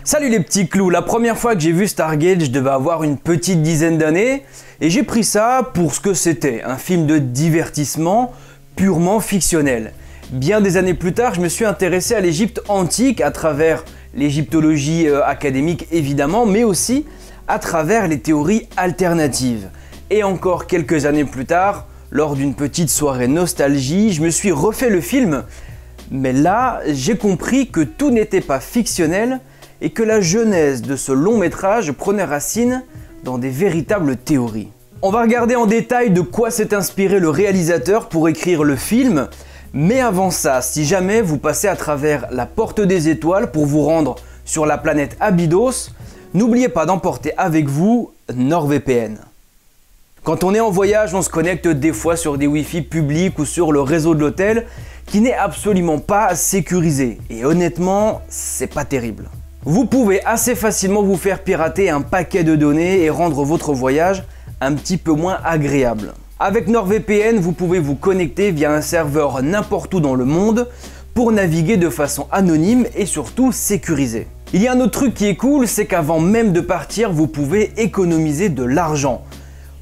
Salut les petits clous, la première fois que j'ai vu Stargate, je devais avoir une petite dizaine d'années et j'ai pris ça pour ce que c'était, un film de divertissement purement fictionnel. Bien des années plus tard, je me suis intéressé à l'Égypte antique à travers l'égyptologie académique évidemment, mais aussi à travers les théories alternatives. Et encore quelques années plus tard, lors d'une petite soirée nostalgie, je me suis refait le film, mais là, j'ai compris que tout n'était pas fictionnel et que la genèse de ce long métrage prenait racine dans des véritables théories. On va regarder en détail de quoi s'est inspiré le réalisateur pour écrire le film, mais avant ça, si jamais vous passez à travers la porte des étoiles pour vous rendre sur la planète Abydos, n'oubliez pas d'emporter avec vous NordVPN. Quand on est en voyage, on se connecte des fois sur des Wi-Fi publics ou sur le réseau de l'hôtel qui n'est absolument pas sécurisé. Et honnêtement, c'est pas terrible. Vous pouvez assez facilement vous faire pirater un paquet de données et rendre votre voyage un petit peu moins agréable. Avec NordVPN, vous pouvez vous connecter via un serveur n'importe où dans le monde pour naviguer de façon anonyme et surtout sécurisée. Il y a un autre truc qui est cool, c'est qu'avant même de partir, vous pouvez économiser de l'argent.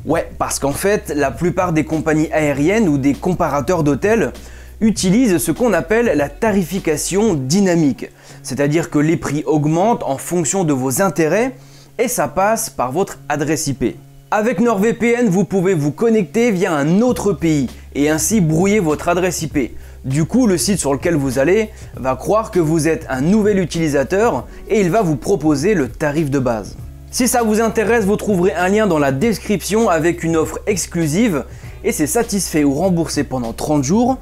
Ouais, parce qu'en fait, la plupart des compagnies aériennes ou des comparateurs d'hôtels utilisent ce qu'on appelle la tarification dynamique. C'est-à-dire que les prix augmentent en fonction de vos intérêts et ça passe par votre adresse IP. Avec NordVPN, vous pouvez vous connecter via un autre pays et ainsi brouiller votre adresse IP. Du coup, le site sur lequel vous allez va croire que vous êtes un nouvel utilisateur et il va vous proposer le tarif de base. Si ça vous intéresse, vous trouverez un lien dans la description avec une offre exclusive et c'est satisfait ou remboursé pendant 30 jours,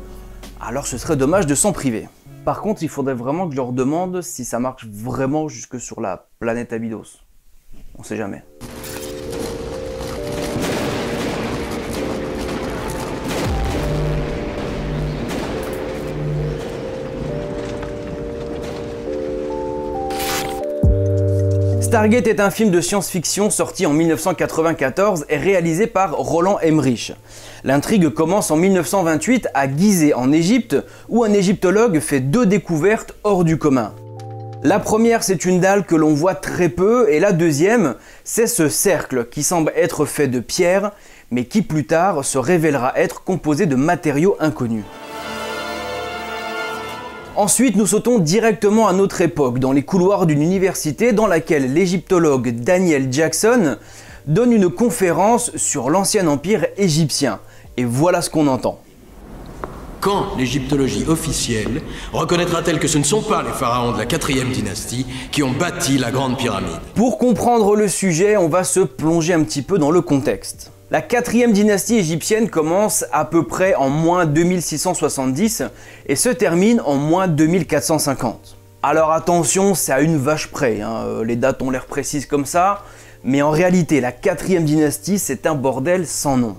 alors ce serait dommage de s'en priver. Par contre, il faudrait vraiment que je leur demande si ça marche vraiment jusque sur la planète Abydos. On sait jamais. Stargate est un film de science-fiction sorti en 1994 et réalisé par Roland Emmerich. L'intrigue commence en 1928 à Gizeh en Égypte où un égyptologue fait deux découvertes hors du commun. La première, c'est une dalle que l'on voit très peu et la deuxième, c'est ce cercle qui semble être fait de pierre mais qui plus tard se révélera être composé de matériaux inconnus. Ensuite, nous sautons directement à notre époque, dans les couloirs d'une université dans laquelle l'égyptologue Daniel Jackson donne une conférence sur l'ancien empire égyptien. Et voilà ce qu'on entend. Quand l'égyptologie officielle reconnaîtra-t-elle que ce ne sont pas les pharaons de la 4e dynastie qui ont bâti la Grande Pyramide? Pour comprendre le sujet, on va se plonger un petit peu dans le contexte. La 4e dynastie égyptienne commence à peu près en moins 2670 et se termine en moins 2450. Alors attention, c'est à une vache près, hein. Les dates ont l'air précises comme ça, mais en réalité la 4e dynastie c'est un bordel sans nom.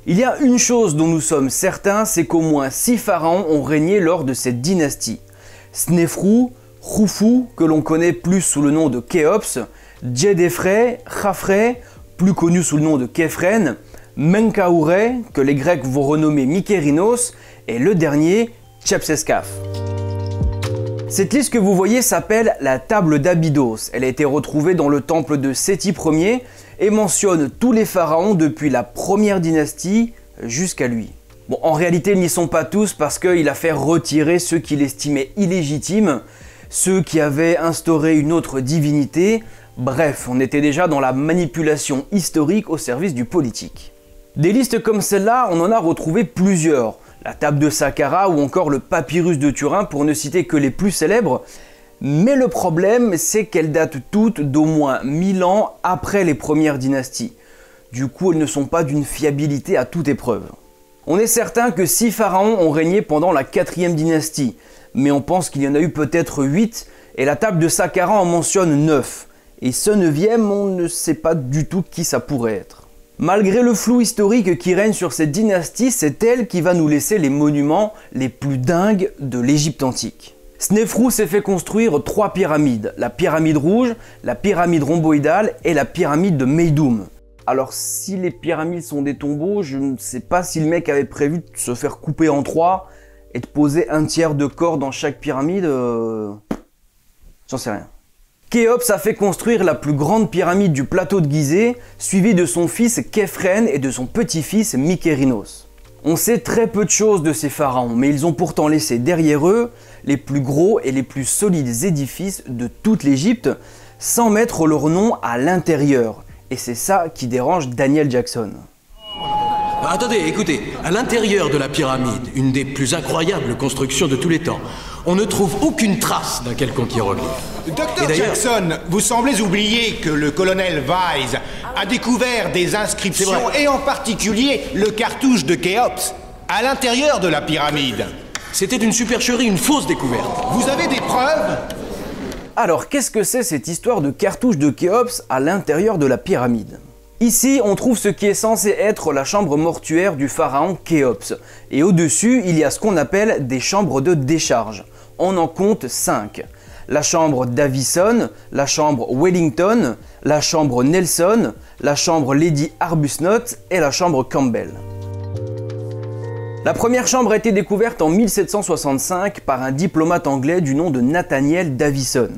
Il y a une chose dont nous sommes certains, c'est qu'au moins 6 pharaons ont régné lors de cette dynastie. Snéfrou, Khufu, que l'on connaît plus sous le nom de Khéops, Djedefre, Khafre, plus connu sous le nom de Khéphren, Menkaure, que les Grecs vont renommer Mykérinos, et le dernier, Tchepseskaf. Cette liste que vous voyez s'appelle la table d'Abydos. Elle a été retrouvée dans le temple de Séti Ier et mentionne tous les pharaons depuis la première dynastie jusqu'à lui. Bon, en réalité, ils n'y sont pas tous parce qu'il a fait retirer ceux qu'il estimait illégitimes, ceux qui avaient instauré une autre divinité. Bref, on était déjà dans la manipulation historique au service du politique. Des listes comme celle-là, on en a retrouvé plusieurs. La table de Saqqara ou encore le papyrus de Turin pour ne citer que les plus célèbres. Mais le problème, c'est qu'elles datent toutes d'au moins 1000 ans après les premières dynasties. Du coup, elles ne sont pas d'une fiabilité à toute épreuve. On est certain que 6 pharaons ont régné pendant la 4e dynastie, mais on pense qu'il y en a eu peut-être 8, et la table de Saqqara en mentionne 9. Et ce 9e, on ne sait pas du tout qui ça pourrait être. Malgré le flou historique qui règne sur cette dynastie, c'est elle qui va nous laisser les monuments les plus dingues de l'Égypte antique. Snéfrou s'est fait construire 3 pyramides, la pyramide rouge, la pyramide rhomboïdale et la pyramide de Meidoum. Alors si les pyramides sont des tombeaux, je ne sais pas si le mec avait prévu de se faire couper en 3 et de poser un tiers de corps dans chaque pyramide, j'en sais rien. Khéops a fait construire la plus grande pyramide du plateau de Gizeh, suivi de son fils Khéphren et de son petit-fils Mykérinos. On sait très peu de choses de ces pharaons, mais ils ont pourtant laissé derrière eux les plus gros et les plus solides édifices de toute l'Égypte, sans mettre leur nom à l'intérieur. Et c'est ça qui dérange Daniel Jackson. Attendez, écoutez, à l'intérieur de la pyramide, une des plus incroyables constructions de tous les temps, on ne trouve aucune trace d'un quelconque hiéroglyphe. Docteur Jackson, vous semblez oublier que le colonel Wise a découvert des inscriptions, et en particulier le cartouche de Khéops, à l'intérieur de la pyramide. C'était une supercherie, une fausse découverte. Vous avez des preuves? Alors, qu'est-ce que c'est cette histoire de cartouche de Khéops à l'intérieur de la pyramide? Ici, on trouve ce qui est censé être la chambre mortuaire du pharaon Khéops. Et au-dessus, il y a ce qu'on appelle des chambres de décharge. On en compte 5. La chambre Davison, la chambre Wellington, la chambre Nelson, la chambre Lady Arbuthnot et la chambre Campbell. La première chambre a été découverte en 1765 par un diplomate anglais du nom de Nathaniel Davison.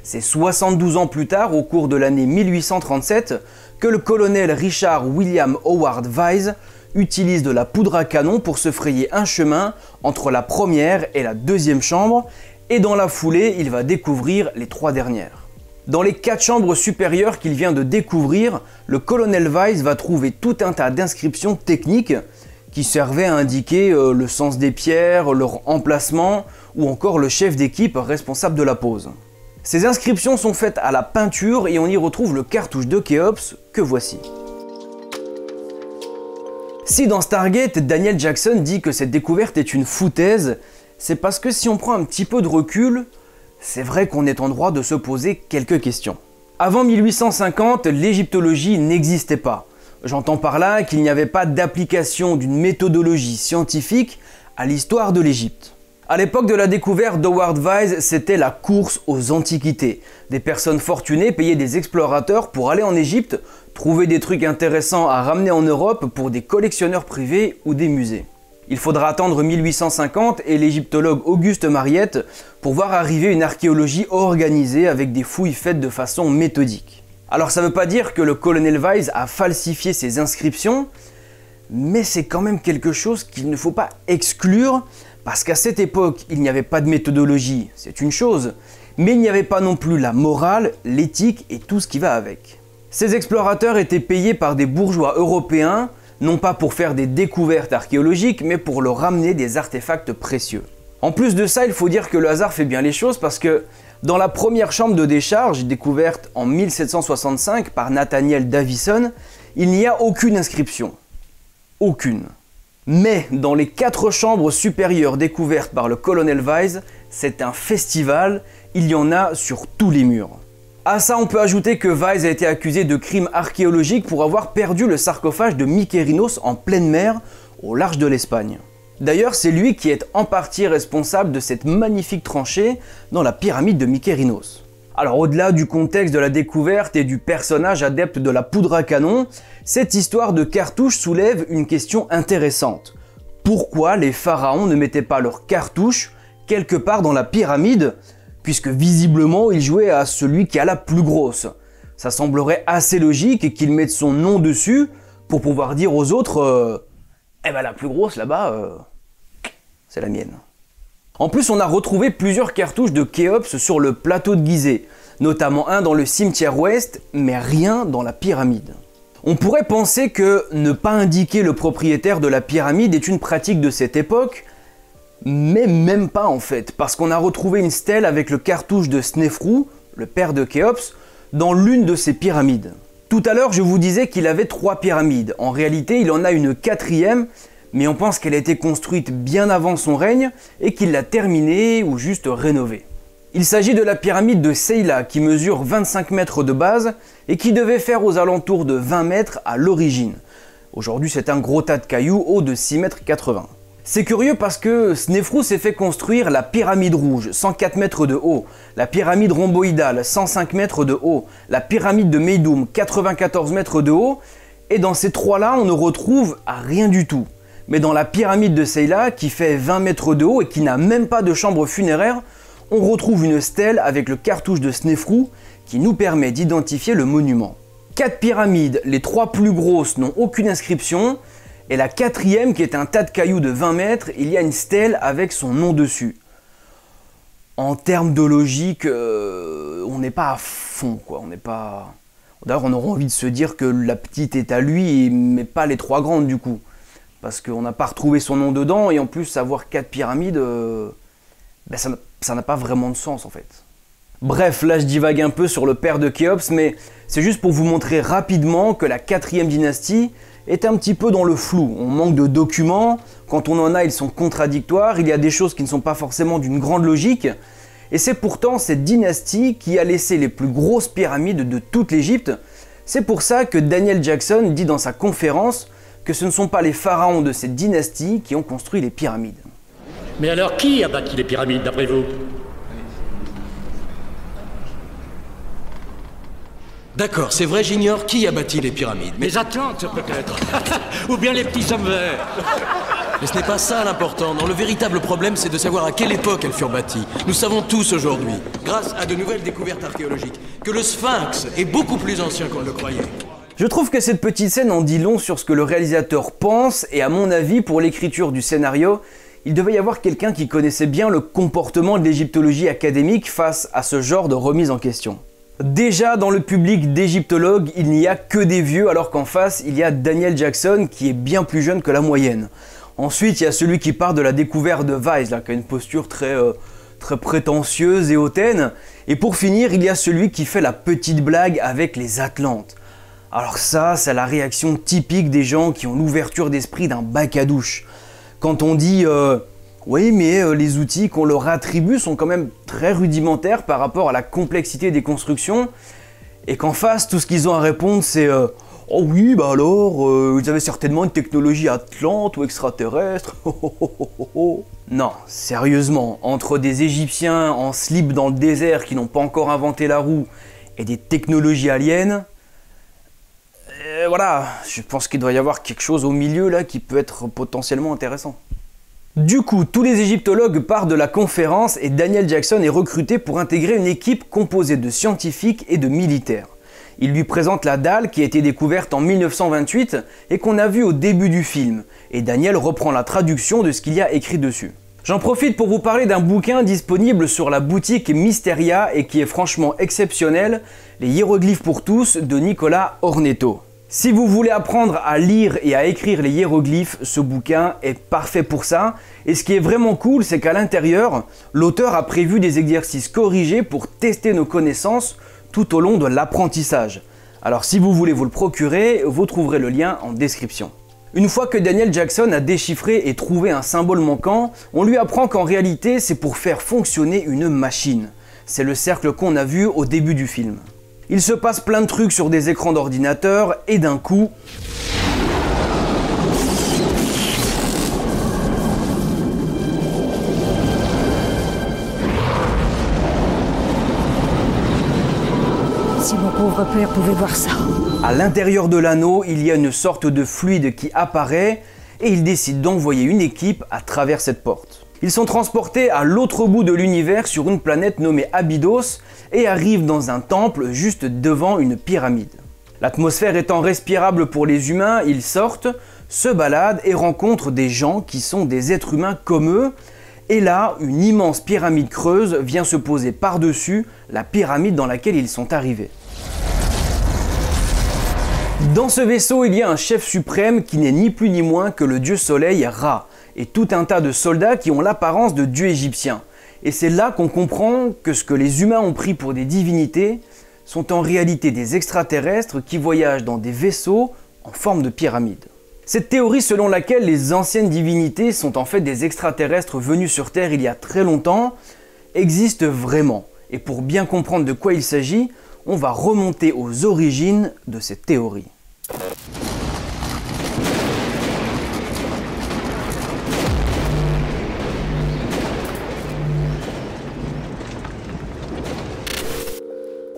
C'est 72 ans plus tard, au cours de l'année 1837, que le colonel Richard William Howard Wise utilise de la poudre à canon pour se frayer un chemin entre la première et la deuxième chambre, et dans la foulée, il va découvrir les 3 dernières. Dans les 4 chambres supérieures qu'il vient de découvrir, le colonel Wise va trouver tout un tas d'inscriptions techniques qui servaient à indiquer le sens des pierres, leur emplacement ou encore le chef d'équipe responsable de la pose. Ces inscriptions sont faites à la peinture et on y retrouve le cartouche de Khéops que voici. Si dans Stargate, Daniel Jackson dit que cette découverte est une foutaise, c'est parce que si on prend un petit peu de recul, c'est vrai qu'on est en droit de se poser quelques questions. Avant 1850, l'égyptologie n'existait pas. J'entends par là qu'il n'y avait pas d'application d'une méthodologie scientifique à l'histoire de l'Égypte. À l'époque de la découverte d'Howard Wise, c'était la course aux antiquités. Des personnes fortunées payaient des explorateurs pour aller en Égypte, trouver des trucs intéressants à ramener en Europe pour des collectionneurs privés ou des musées. Il faudra attendre 1850 et l'égyptologue Auguste Mariette pour voir arriver une archéologie organisée avec des fouilles faites de façon méthodique. Alors ça ne veut pas dire que le colonel Wise a falsifié ses inscriptions, mais c'est quand même quelque chose qu'il ne faut pas exclure, parce qu'à cette époque, il n'y avait pas de méthodologie, c'est une chose, mais il n'y avait pas non plus la morale, l'éthique et tout ce qui va avec. Ces explorateurs étaient payés par des bourgeois européens, non pas pour faire des découvertes archéologiques, mais pour leur ramener des artefacts précieux. En plus de ça, il faut dire que le hasard fait bien les choses parce que dans la première chambre de décharge, découverte en 1765 par Nathaniel Davison, il n'y a aucune inscription. Aucune. Mais dans les 4 chambres supérieures découvertes par le colonel Wise, c'est un festival, il y en a sur tous les murs. À ça, on peut ajouter que Wise a été accusé de crimes archéologiques pour avoir perdu le sarcophage de Mykérinos en pleine mer, au large de l'Espagne. D'ailleurs, c'est lui qui est en partie responsable de cette magnifique tranchée dans la pyramide de Mykérinos. Alors au-delà du contexte de la découverte et du personnage adepte de la poudre à canon, cette histoire de cartouche soulève une question intéressante. Pourquoi les pharaons ne mettaient pas leurs cartouches quelque part dans la pyramide, puisque visiblement ils jouaient à celui qui a la plus grosse? Ça semblerait assez logique qu'ils mettent son nom dessus pour pouvoir dire aux autres eh ben la plus grosse là-bas, c'est la mienne. En plus, on a retrouvé plusieurs cartouches de Khéops sur le plateau de Gizeh, notamment un dans le cimetière ouest, mais rien dans la pyramide. On pourrait penser que ne pas indiquer le propriétaire de la pyramide est une pratique de cette époque, mais même pas en fait, parce qu'on a retrouvé une stèle avec le cartouche de Snéfrou, le père de Khéops, dans l'une de ces pyramides. Tout à l'heure, je vous disais qu'il avait 3 pyramides. En réalité, il en a une 4e, mais on pense qu'elle a été construite bien avant son règne et qu'il l'a terminée ou juste rénovée. Il s'agit de la pyramide de Seyla qui mesure 25 mètres de base et qui devait faire aux alentours de 20 mètres à l'origine. Aujourd'hui, c'est un gros tas de cailloux haut de 6,80 mètres. C'est curieux parce que Snéfrou s'est fait construire la pyramide rouge, 104 mètres de haut, la pyramide rhomboïdale, 105 mètres de haut, la pyramide de Meidoum, 94 mètres de haut, et dans ces 3-là, on ne retrouve rien du tout. Mais dans la pyramide de Seyla, qui fait 20 mètres de haut et qui n'a même pas de chambre funéraire, on retrouve une stèle avec le cartouche de Snéfrou qui nous permet d'identifier le monument. 4 pyramides, les 3 plus grosses n'ont aucune inscription, et la 4e, qui est un tas de cailloux de 20 mètres, il y a une stèle avec son nom dessus. En termes de logique, on n'est pas à fond, quoi. On n'est pas... D'ailleurs, on aurait envie de se dire que la petite est à lui, mais pas les 3 grandes du coup. Parce qu'on n'a pas retrouvé son nom dedans, et en plus, savoir 4 pyramides, ça n'a pas vraiment de sens en fait. Bref, là je divague un peu sur le père de Khéops, mais c'est juste pour vous montrer rapidement que la 4e dynastie est un petit peu dans le flou. On manque de documents, quand on en a ils sont contradictoires, il y a des choses qui ne sont pas forcément d'une grande logique, et c'est pourtant cette dynastie qui a laissé les plus grosses pyramides de toute l'Égypte. C'est pour ça que Daniel Jackson dit dans sa conférence que ce ne sont pas les pharaons de cette dynastie qui ont construit les pyramides. Mais alors qui a bâti les pyramides d'après vous? D'accord, c'est vrai, j'ignore qui a bâti les pyramides. Mais Les Atlantes, peut-être. Ou bien les petits hommes verts. ce n'est pas ça l'important. Non, le véritable problème, c'est de savoir à quelle époque elles furent bâties. Nous savons tous aujourd'hui, grâce à de nouvelles découvertes archéologiques, que le Sphinx est beaucoup plus ancien qu'on ne le croyait. Je trouve que cette petite scène en dit long sur ce que le réalisateur pense, et à mon avis, pour l'écriture du scénario, il devait y avoir quelqu'un qui connaissait bien le comportement de l'égyptologie académique face à ce genre de remise en question. Déjà, dans le public d'égyptologues, il n'y a que des vieux, alors qu'en face, il y a Daniel Jackson qui est bien plus jeune que la moyenne. Ensuite, il y a celui qui parle de la découverte de Weiss, là, qui a une posture très prétentieuse et hautaine. Et pour finir, il y a celui qui fait la petite blague avec les Atlantes. Alors ça, c'est la réaction typique des gens qui ont l'ouverture d'esprit d'un bac à douche. Quand on dit oui, mais les outils qu'on leur attribue sont quand même très rudimentaires par rapport à la complexité des constructions, et qu'en face, tout ce qu'ils ont à répondre, c'est oh oui, bah alors, ils avaient certainement une technologie atlante ou extraterrestre. Non, sérieusement, entre des Égyptiens en slip dans le désert qui n'ont pas encore inventé la roue et des technologies aliens, voilà, je pense qu'il doit y avoir quelque chose au milieu là qui peut être potentiellement intéressant. Du coup, tous les égyptologues partent de la conférence et Daniel Jackson est recruté pour intégrer une équipe composée de scientifiques et de militaires. Il lui présente la dalle qui a été découverte en 1928 et qu'on a vue au début du film, et Daniel reprend la traduction de ce qu'il y a écrit dessus. J'en profite pour vous parler d'un bouquin disponible sur la boutique Mysteria et qui est franchement exceptionnel, Les hiéroglyphes pour tous de Nicolas Ornetto. Si vous voulez apprendre à lire et à écrire les hiéroglyphes, ce bouquin est parfait pour ça. Et ce qui est vraiment cool, c'est qu'à l'intérieur, l'auteur a prévu des exercices corrigés pour tester nos connaissances tout au long de l'apprentissage. Alors si vous voulez vous le procurer, vous trouverez le lien en description. Une fois que Daniel Jackson a déchiffré et trouvé un symbole manquant, on lui apprend qu'en réalité, c'est pour faire fonctionner une machine. C'est le cercle qu'on a vu au début du film. Il se passe plein de trucs sur des écrans d'ordinateur et d'un coup... Si mon pauvre père pouvait voir ça. À l'intérieur de l'anneau, il y a une sorte de fluide qui apparaît et il décide d'envoyer une équipe à travers cette porte. Ils sont transportés à l'autre bout de l'univers sur une planète nommée Abydos et arrivent dans un temple juste devant une pyramide. L'atmosphère étant respirable pour les humains, ils sortent, se baladent et rencontrent des gens qui sont des êtres humains comme eux. Et là, une immense pyramide creuse vient se poser par-dessus la pyramide dans laquelle ils sont arrivés. Dans ce vaisseau, il y a un chef suprême qui n'est ni plus ni moins que le dieu soleil Ra, et tout un tas de soldats qui ont l'apparence de dieux égyptiens. Et c'est là qu'on comprend que ce que les humains ont pris pour des divinités sont en réalité des extraterrestres qui voyagent dans des vaisseaux en forme de pyramide. Cette théorie selon laquelle les anciennes divinités sont en fait des extraterrestres venus sur Terre il y a très longtemps existe vraiment. Et pour bien comprendre de quoi il s'agit, on va remonter aux origines de cette théorie.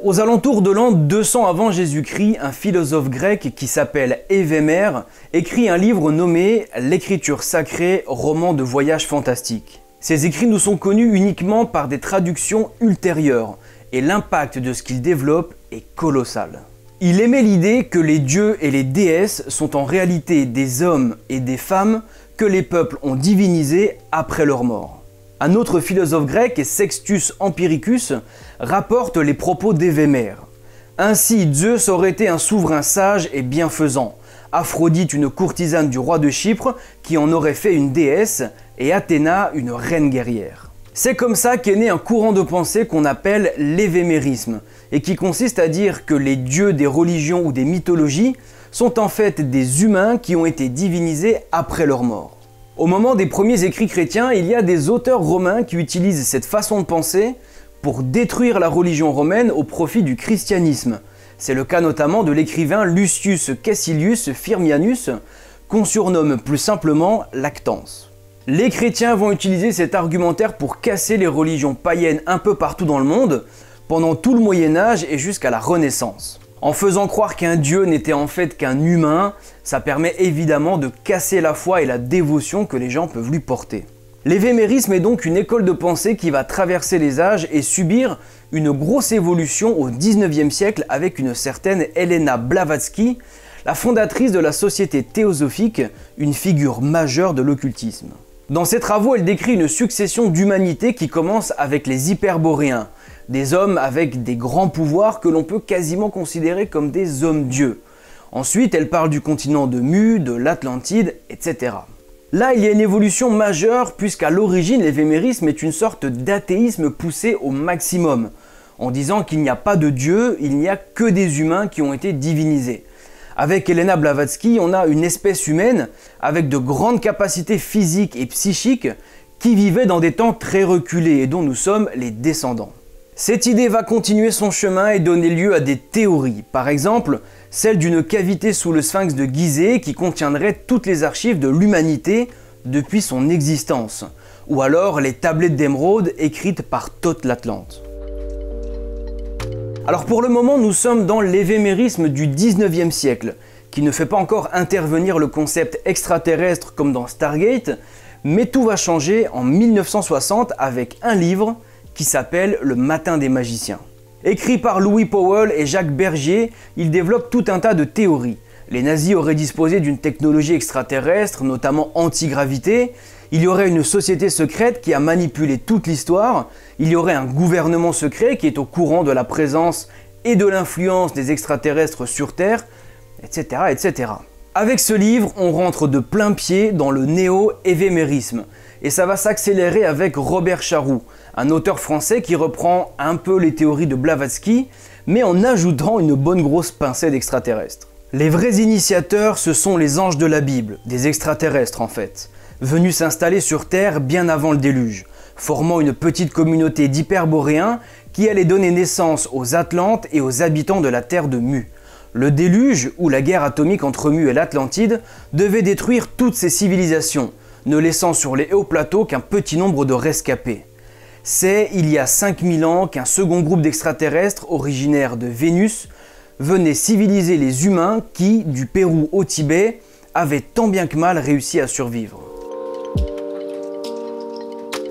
Aux alentours de l'an 200 avant Jésus-Christ, un philosophe grec qui s'appelle Évémère écrit un livre nommé « L'écriture sacrée, roman de voyage fantastique ». Ces écrits nous sont connus uniquement par des traductions ultérieures, et l'impact de ce qu'il développe est colossal. Il émet l'idée que les dieux et les déesses sont en réalité des hommes et des femmes que les peuples ont divinisés après leur mort. Un autre philosophe grec, Sextus Empiricus, rapporte les propos d'Évémère. Ainsi, Zeus aurait été un souverain sage et bienfaisant, Aphrodite une courtisane du roi de Chypre qui en aurait fait une déesse, et Athéna une reine guerrière. C'est comme ça qu'est né un courant de pensée qu'on appelle l'évémérisme, et qui consiste à dire que les dieux des religions ou des mythologies sont en fait des humains qui ont été divinisés après leur mort. Au moment des premiers écrits chrétiens, il y a des auteurs romains qui utilisent cette façon de penser pour détruire la religion romaine au profit du christianisme. C'est le cas notamment de l'écrivain Lucius Caecilius Firmianus, qu'on surnomme plus simplement Lactance. Les chrétiens vont utiliser cet argumentaire pour casser les religions païennes un peu partout dans le monde, pendant tout le Moyen-Âge et jusqu'à la Renaissance. En faisant croire qu'un dieu n'était en fait qu'un humain, ça permet évidemment de casser la foi et la dévotion que les gens peuvent lui porter. L'évémérisme est donc une école de pensée qui va traverser les âges et subir une grosse évolution au XIXe siècle avec une certaine Helena Blavatsky, la fondatrice de la Société théosophique, une figure majeure de l'occultisme. Dans ses travaux, elle décrit une succession d'humanités qui commence avec les hyperboréens, des hommes avec des grands pouvoirs que l'on peut quasiment considérer comme des hommes-dieux. Ensuite, elle parle du continent de Mu, de l'Atlantide, etc. Là, il y a une évolution majeure puisqu'à l'origine, l'évémérisme est une sorte d'athéisme poussé au maximum, en disant qu'il n'y a pas de Dieu, il n'y a que des humains qui ont été divinisés. Avec Helena Blavatsky, on a une espèce humaine avec de grandes capacités physiques et psychiques qui vivait dans des temps très reculés et dont nous sommes les descendants. Cette idée va continuer son chemin et donner lieu à des théories, par exemple celle d'une cavité sous le sphinx de Gizeh qui contiendrait toutes les archives de l'humanité depuis son existence, ou alors les tablettes d'émeraude écrites par Thoth l'Atlante. Alors pour le moment, nous sommes dans l'évémérisme du 19e siècle, qui ne fait pas encore intervenir le concept extraterrestre comme dans Stargate, mais tout va changer en 1960 avec un livre qui s'appelle Le Matin des magiciens. Écrit par Louis Powell et Jacques Bergier, il développe tout un tas de théories. Les nazis auraient disposé d'une technologie extraterrestre, notamment anti-gravité. Il y aurait une société secrète qui a manipulé toute l'histoire. Il y aurait un gouvernement secret qui est au courant de la présence et de l'influence des extraterrestres sur Terre, etc., etc. Avec ce livre, on rentre de plein pied dans le néo-évémérisme. Et ça va s'accélérer avec Robert Charroux, un auteur français qui reprend un peu les théories de Blavatsky, mais en ajoutant une bonne grosse pincée d'extraterrestres. Les vrais initiateurs, ce sont les anges de la Bible, des extraterrestres en fait, venus s'installer sur Terre bien avant le déluge, formant une petite communauté d'hyperboréens qui allait donner naissance aux Atlantes et aux habitants de la Terre de Mu. Le déluge, ou la guerre atomique entre Mu et l'Atlantide, devait détruire toutes ces civilisations, ne laissant sur les hauts plateaux qu'un petit nombre de rescapés. C'est il y a 5000 ans qu'un second groupe d'extraterrestres originaires de Vénus venait civiliser les humains qui, du Pérou au Tibet, avaient tant bien que mal réussi à survivre.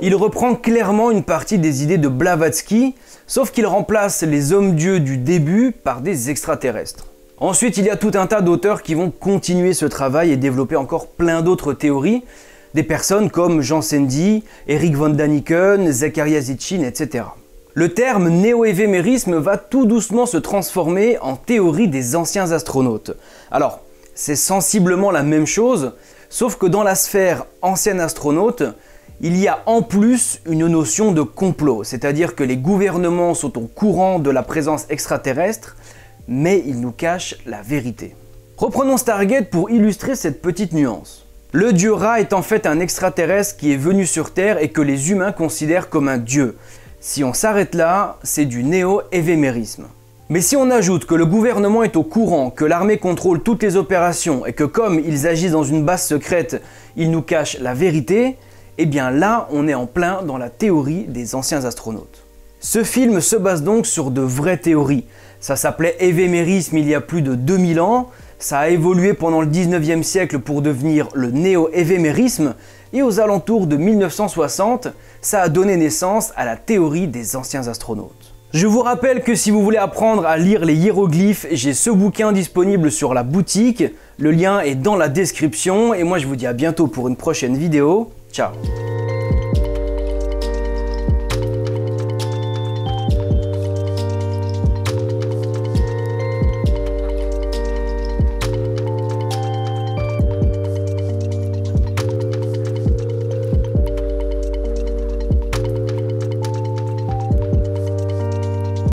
Il reprend clairement une partie des idées de Blavatsky, sauf qu'il remplace les hommes-dieux du début par des extraterrestres. Ensuite, il y a tout un tas d'auteurs qui vont continuer ce travail et développer encore plein d'autres théories, des personnes comme Jean Sendy, Eric von Daniken, Zecharia Sitchin, etc. Le terme néo-évémérisme va tout doucement se transformer en théorie des anciens astronautes. Alors, c'est sensiblement la même chose, sauf que dans la sphère ancien astronaute, il y a en plus une notion de complot, c'est-à-dire que les gouvernements sont au courant de la présence extraterrestre, mais ils nous cachent la vérité. Reprenons Stargate pour illustrer cette petite nuance. Le dieu Ra est en fait un extraterrestre qui est venu sur Terre et que les humains considèrent comme un dieu. Si on s'arrête là, c'est du néo-évémérisme. Mais si on ajoute que le gouvernement est au courant, que l'armée contrôle toutes les opérations et que comme ils agissent dans une base secrète, ils nous cachent la vérité, eh bien là, on est en plein dans la théorie des anciens astronautes. Ce film se base donc sur de vraies théories. Ça s'appelait évémérisme il y a plus de 2000 ans, ça a évolué pendant le 19e siècle pour devenir le néo-évémérisme, et aux alentours de 1960, ça a donné naissance à la théorie des anciens astronautes. Je vous rappelle que si vous voulez apprendre à lire les hiéroglyphes, j'ai ce bouquin disponible sur la boutique. Le lien est dans la description et moi je vous dis à bientôt pour une prochaine vidéo. Ciao!